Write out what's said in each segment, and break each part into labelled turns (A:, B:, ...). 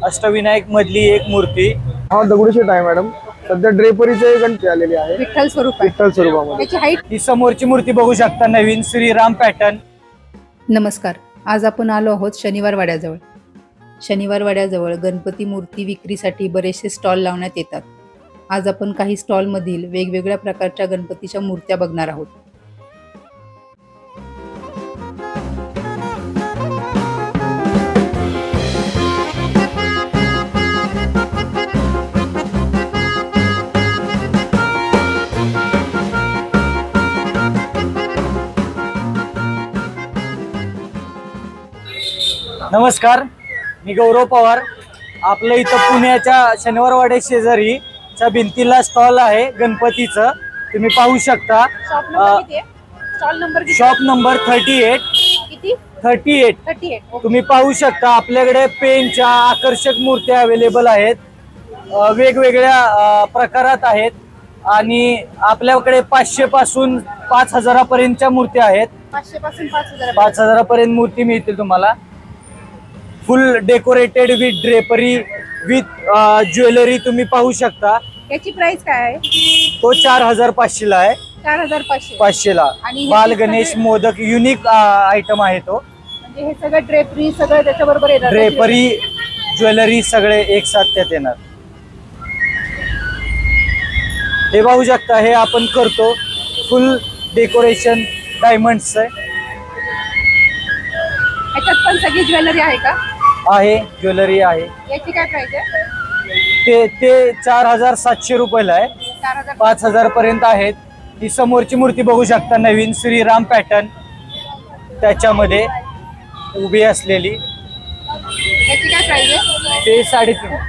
A: अष्टविनायक मधली एक मूर्ती।
B: हा दगडूशेठ आहे मॅडम। सध्या ड्रेपरीचे गणपती आलेली आहे
C: विठ्ठल
B: स्वरूपामध्ये।
C: त्याची हाईट
A: ही समोरची मूर्ती बघू शकता, नवीन श्रीराम पॅटर्न।
C: नमस्कार, आज आपण आलो आहोत शनिवार वाड्याजवळ। शनिवार वाड्याजवळ गणपती मूर्ती विक्रीसाठी बरेचसे स्टॉल लावण्यात येतात। आज आपण काही स्टॉल मधील वेगवेगळ्या प्रकारच्या गणपतीच्या मूर्त्या बघणार आहोत।
A: नमस्कार, मी गौरव पवार। आपल्या इथं पुण्याच्या शनिवारवाडे शेजारीच्या भिंतीला स्टॉल आहे गणपतीचं, तुम्ही पाहू शकता। शॉप नंबर 38 तुम्ही पाहू शकता। आपल्याकडे पेनच्या आकर्षक मूर्त्या अवेलेबल आहेत, वेगवेगळ्या प्रकारात आहेत आणि आपल्याकडे 500 पासून 5000 पर्यंतच्या मूर्त्या आहेत। 5000 पर्यंत मूर्ती मिळतील तुम्हाला, फुल decorated with drapery with jewellery. तुम्ही पाहू शकता।
C: याची प्राइस काय आहे?
A: तो 4500 ला आहे।
C: 4500
A: ला। बाल गणेश मोदक युनिक आयटम आहे तो।
C: म्हणजे हे सगळं ड्रेपरी सगळं त्याच्याबरोबर येणार,
A: ड्रेपरी ज्वेलरी सगळे एक साथ त्यात येणार। हे पाहू शकता, हे आपण करतो फुल डेकोरेशन डायमंड्स आहे।
C: याच्यात पण सगळी ज्वेलरी आहे का?
A: आहे, ज्वेलरी आहे।
C: याची काय प्राइस आहे?
A: ते 4700 रुपयाला आहे। 5000 पर्यंत आहेत। ही समोरची मूर्ती बघू शकता, नवीन श्रीराम पॅटर्न त्याच्यामध्ये उभी असलेली।
C: याची काय प्राइस आहे?
A: ते 3.5।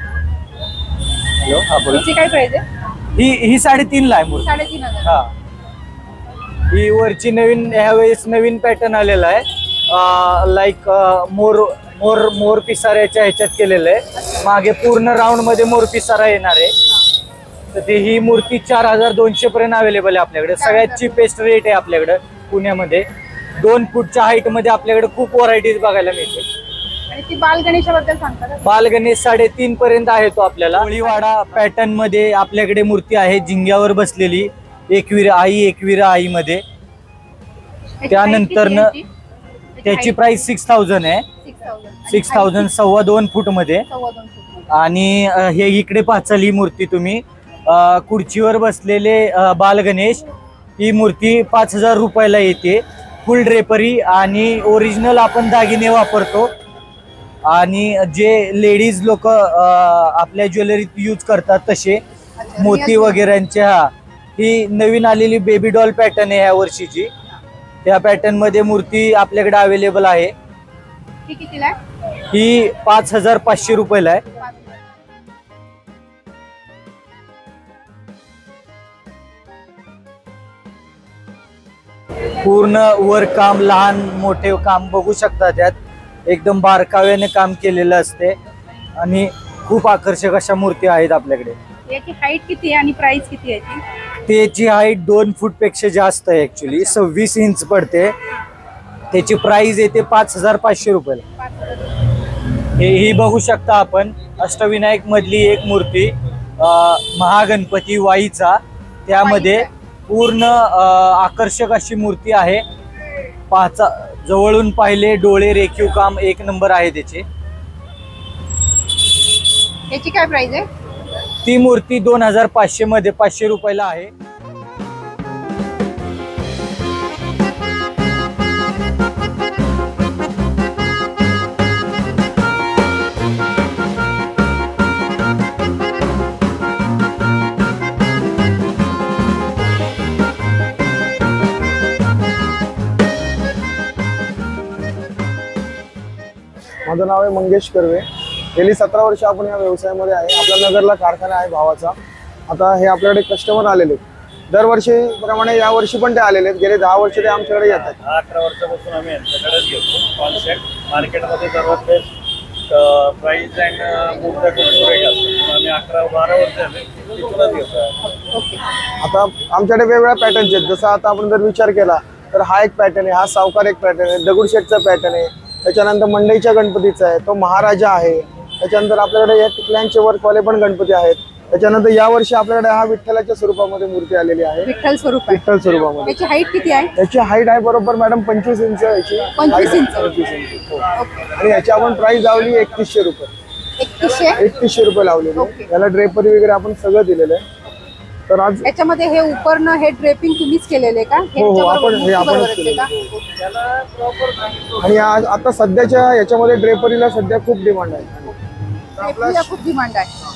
A: हॅलो, हा बोला।
C: याची काय प्राइस आहे?
A: ही 3.5 ला आहे मूर्ती।
C: 3500।
A: हा, ही वरची नवीन ह्यावेळेस नवीन पॅटर्न आलेला आहे। लाईक मोर पिसाऱ्याच्या ह्याच्यात केलेलं आहे। मागे पूर्ण राऊंड मध्ये मोर पिसारा येणार आहे। तर ती ही मूर्ती 4200 पर्यंत अवेलेबल आहे आपल्याकडे। सगळ्यात चीपेस्ट रेट आहे आपल्याकडे पुण्यामध्ये। 2 फूटच्या हाईट मध्ये आपल्याकडे खूप व्हरायटीज बघायला मिळते।
C: आणि ती बाल गणेशाबद्दल सांगता का?
A: बाल गणेश 3.5 पर्यंत आहे तो आपल्याला। कोळीवाडा पॅटर्न मध्ये आपल्याकडे मूर्ती आहे, झिंग्यावर बसलेली एकविरा आई मध्ये। त्यानंतर त्याची प्राइस 6000 आहे। 6000 2.25 फूट मध्ये। आणि हे इकडे पाहचाल ही मूर्ती तुम्ही, खुर्चीवर बसलेले बाल गणेश। ही मूर्ती 5000 रुपयाला येते। फुल ड्रेपरी आणि ओरिजिनल आपण दागिने वापरतो। आणि जे लेडीज लोक आपल्या ज्वेलरीत यूज करतात तसे मोती वगैरेंच्या। ही नवीन आलेली बेबी डॉल पॅटर्न आहे ह्या वर्षीची। त्या पॅटर्न मध्ये मूर्ती आपल्याकडे अवेलेबल आहे।
C: ही कितीला आहे?
A: ही 5500 रुपयाला आहे। पूर्ण वर काम, लहान मोठे काम बघू शकता। त्यात एकदम बारकाव्याने काम केलेलं असते आणि खूप आकर्षक अशा मूर्ती आहेत आपल्याकडे।
C: याची हाईट किती आहे आणि प्राइस किती आहे?
A: त्याची हाईट 2 फूट पेक्षा जास्त आहे, ऍक्च्युली 26 इंच पडते। त्याची प्राइस येते 5500 रुपयाला। ही बघू शकता आपण, अष्टविनायक मधली एक मूर्ती, महागणपती वाईचा। त्यामध्ये पूर्ण आकर्षक अशी मूर्ती आहे। जवळून पाहिले डोळे रेखीव काम एक नंबर आहे त्याचे।
C: याची काय प्राइस आहे?
A: ती मूर्ती 2500 मध्ये 500 रुपयाला आहे।
B: माझं नाव आहे मंगेश कर्वे। गेली 17 वर्ष आपण या व्यवसायामध्ये आहे। आपल्या नगरला कारखाना आहे भावाचा। आता हे आपल्याकडे कस्टमर आलेले दरवर्षी प्रमाणे या वर्षी पण ते आलेले आहेत। गेले 10 वर्ष ते आमच्याकडे येतात।
D: 18 वर्षापासून आम्ही यांच्याकडेच घेतो। कॉन्सेप्ट मार्केटमध्ये सर्वात बेस्ट प्राइस अँड मूर्त्या खूप रेट असतात। आम्ही 11-12 वर्ष झाले तिथूनच घेतो।
B: आता आमच्याकडे वेगवेगळ्या पॅटर्नचे आहेत। जसं आता आपण जर विचार केला तर हा एक पॅटर्न आहे, हा सावकार एक पॅटर्न आहे, दगडूशेठचा पॅटर्न आहे, त्याच्यानंतर मंडईच्या गणपतीचा आहे, तो महाराजा आहे, त्याच्यानंतर आपल्याकडे एक प्लॅनचे वर्कवाले पण गणपती आहेत. त्याच्यानंतर यावर्षी आपल्याकडे हा विठ्ठलाच्या स्वरूपामध्ये मूर्ती आलेली आहे.
C: विठ्ठल स्वरूप आहे.
B: विठ्ठल स्वरूपामध्ये
C: त्याची हाईट किती आहे?
B: याची हाईट आहे बरोबर मॅडम 25 इंच याची
C: 25 इंच.
B: 25 इंच हो.
C: ओके.
B: आणि याची आपण प्राइस लावली 3100 रुपये.
C: 3100
B: रुपये लावलेली
C: ओके.
B: याला ड्रेपरी वगैरे आपण सगळं दिलेलं आहे. तर आज
C: याच्यामध्ये हे उपरनं हे ड्रेपिंग तुम्हीच केलेले का? हे
B: हो,
C: याच्याबरोबर
B: आपण- हे
C: मूर्ती
B: आपणच
C: बरोबर येते
B: केलेलं.
C: का?
D: त्याला प्रॉपर सांगितलं
B: आणि आता सध्याच्या याच्यामध्ये ड्रेपरीला सध्या खूप डिमांड आहे.
C: ड्रेपरीला खूप डिमांड आहे.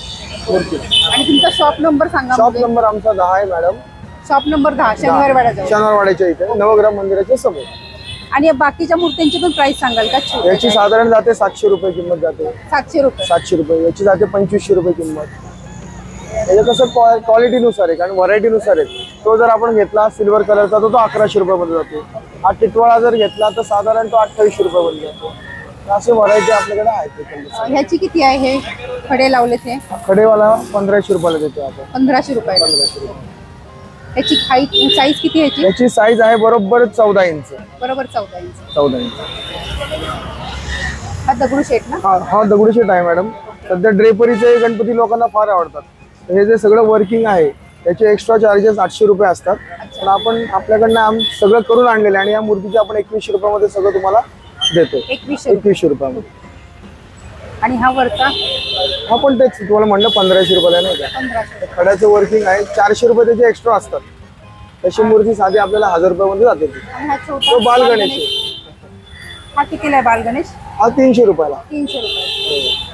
B: मूर्ती
C: आणि तुमचा शॉप नंबर सांगा.
B: शॉप नंबर आमचा 10 आहे मॅडम.
C: शॉप नंबर 10 शनिवार वाड्याजवळ.
B: शनिवारवाड्याच्या इथे नवग्राम मंदिराच्या समोर.
C: आणि या बाकीच्या मूर्त्यांची पण प्राइस सांगाल का?
B: याची साधारण जाते 700 रुपये किंमत जाते.
C: 700 रुपये.
B: 700 रुपये याची जाते 2500 रुपये किंमत. याचं कसं क्वालिटीनुसार आहे कारण व्हरायटीनुसार आहे. तो जर आपण घेतला सिल्वर कलरचा तो 1100 रुपयामध्ये जातो. हा टिटवाळा जर घेतला तर साधारण तो 2800 रुपयामध्ये जातो. असे व्हरायटी आपल्याकडे आहेत.
C: ह्याची किती आहे हे खडे लावले ते?
B: खडेवाला 1500 रुपयाला देतो आपण.
C: 1500 रुपयाला.
B: 1500 रुपये.
C: याची हाईट साईज किती आहे याची?
B: याची साईज आहे बरोबर 14 इंच.
C: बरोबर 14 इंच.
B: 14 इंच.
C: हा दगडूशेठ ना?
B: हा दगडूशेठ आहे मॅडम. सध्या ड्रेपरीचे गणपती लोकांना फार आवडतात. हे जे सगळं वर्किंग आहे त्याचे एक्स्ट्रा चार्जेस 800 रुपये असतात. पण आपण आपल्याकडनं सगळं करून आणलेलं आहे आणि या मूर्तीचे आपण 2100 रुपयामध्ये सगळं तुम्हाला देतो. 2100 रुपयामध्ये.
C: आणि हा वरचा?
B: हा पण तेच तुम्हाला म्हणलं 1500 रुपयाला नाही का.
C: 1500.
B: खड्याचं वर्किंग आहे 400 रुपये त्याचे एक्स्ट्रा असतात. तशी मूर्ती साधी आपल्याला 1000 रुपयामध्ये जाते.
C: आणि हा
B: तो
C: छोटा
B: बाल गणेश
C: हा कितीला आहे बाल गणेश?
B: हा 300 रुपयाला.
C: 300 रुपये.